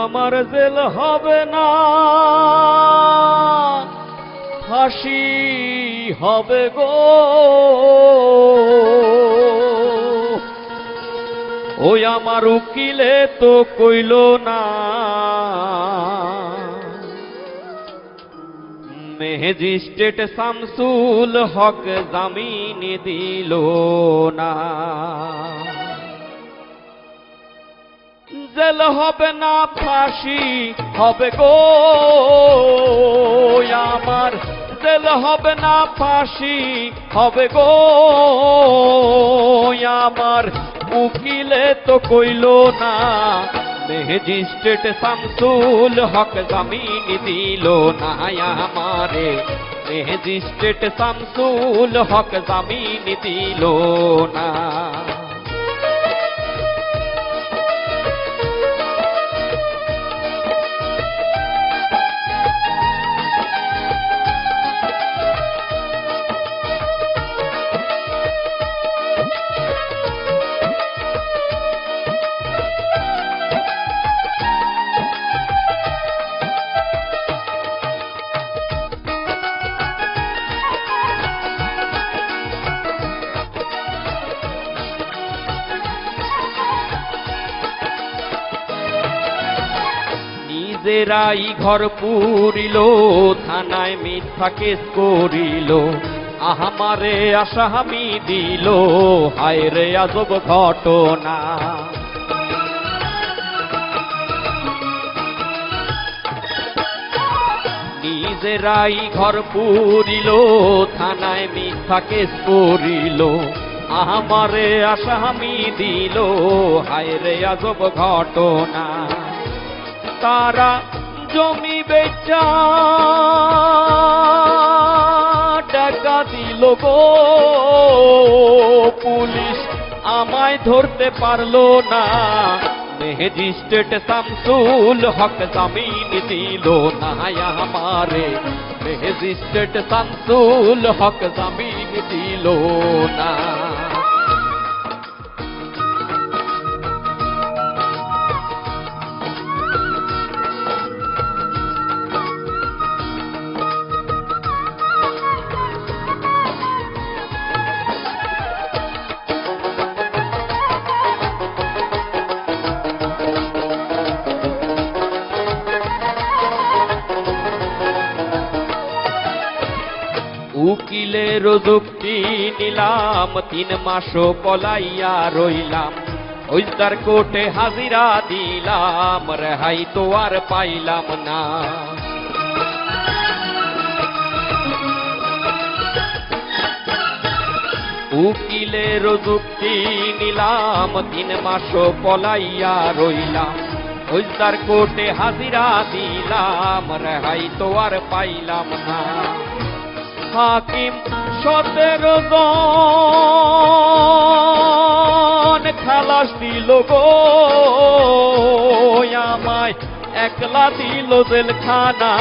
আমার জেল হবে না, ফাঁসি হবে গো। ওই আমার উকিলে তো কইল না, ম্যাজিস্ট্রেট শামসুল হক জামিন দিল না। জেল হবে না, ফাঁসি হবে গো। আমার জেল হবে না, ফাঁসি হবে গো। আমার উকিলে তো কইল না, ম্যাজিস্ট্রেট শামসুল হক জামিন দিল না। আমারে ম্যাজিস্ট্রেট শামসুল হক জামিন দিল না। নিজেরাই ঘর পুরিল, থানায় মিথ্যা কেস করিল, আহামারে আসামি দিল, হায় রে আজব ঘটনা। নিজেরাই ঘর পুরিল, থানায় মিথ্যা কেস করিল, আহামারে আসামি দিল, হায় রে আজব ঘটনা। তারা জমি বেচা টাকা দিল গো, পুলিশ আমায় ধরতে পারলো না, ম্যাজিস্ট্রেট শামসুল হক জামিন দিল না। আমারে ম্যাজিস্ট্রেট শামসুল হক জামিন দিল না। উকিলের যুক্তি নিলাম, 3 মাসও পলাইয়া রইলাম, ফৌজদার কোর্টে হাজিরা দিলাম, রেহাই তো আর পাইলাম না। উকিলের যুক্তি নিলাম, 3 মাসও পলাইয়া রইলাম, ফৌজদার কোর্টে হাজিরা দিলাম, রেহাই তো আর পাইলাম না। হাকিম 17 জন খালাস দিল গো, আমায় একলা দিল জেলখানা,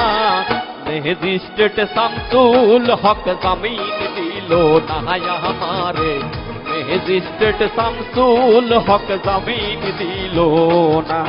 ম্যাজিস্ট্রেট শামসুল হক জামিন দিল না। আমারে ম্যাজিস্ট্রেট শামসুল হক জামিন দিল না।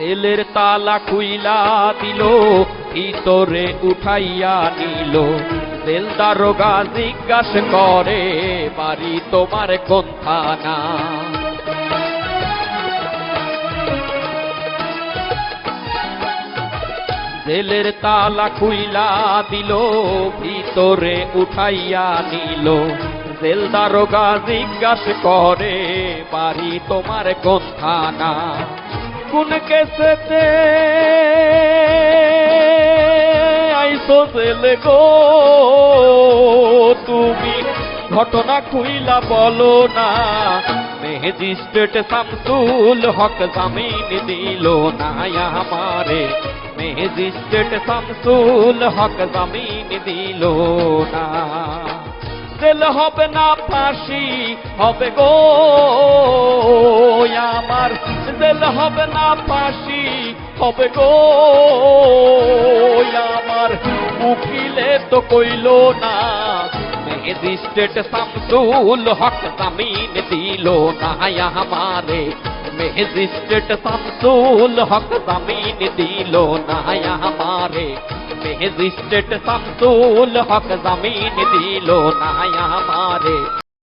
জেলের তালা খুইলা দিল, ভিতরে উঠাইয়া নিল, জেল দারোগা জিজ্ঞাস করে, বাড়ি তোমার কোন থানা? জেলের তালা খুইলা দিল, ভিতরে উঠাইয়া নিল, জেল দারোগা জিজ্ঞাস করে, বাড়ি তোমার কোন থানা? কোন কেসেতে আইসো জেলে গো, তুমি ঘটনা খুইলা বলো না, ম্যাজিস্ট্রেট শামসুল হক জামিন দিল না আমারে ম্যাজিস্ট্রেট শামসুল হক জামিন দিল না জেল হবে না ফাঁসি হবে গো আমার জেল হবে না ফাঁসি হবে গো আমার উকিলে তো কইল না ম্যাজিস্ট্রেট শামসুল হক জামিন দিল না আমারে ম্যাজিস্ট্রেট শামসুল হক জামিন দিল না আমারে ম্যাজিস্ট্রেট শামসুল হক জামিন দিল না আমারে